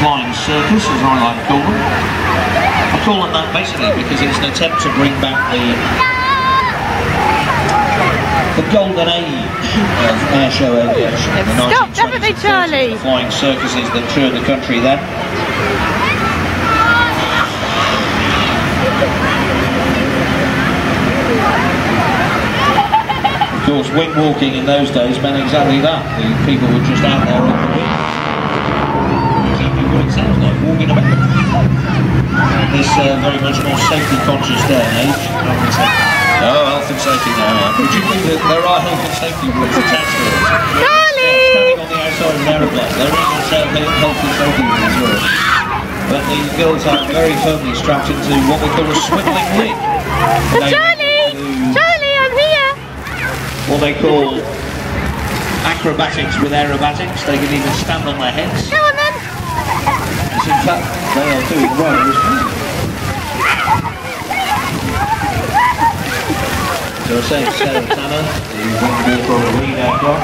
flying circus, as I like to call them. I call it that basically because it's an attempt to bring back the golden age of airshow aviation. Stop, haven't they, Charlie? The flying circuses that toured the country then. Of course, wing walking in those days meant exactly that. The people were just out there on the wing. Exactly what it sounds like, walking about. This very much more safety conscious day and age. Health and safety now. Would you think that there are health and safety rules attached to it? Standing on the outside of an aeroplane, there is also health and safety rules for it. But the girls are very firmly strapped into what we call a swiveling wing. Charlie! Charlie, I'm here! What they call acrobatics with aerobatics. They can even stand on their heads. Go on then! Yes, in fact, they are doing right as well. So I say Sarah Tanner, the wing walker on the lead aircraft.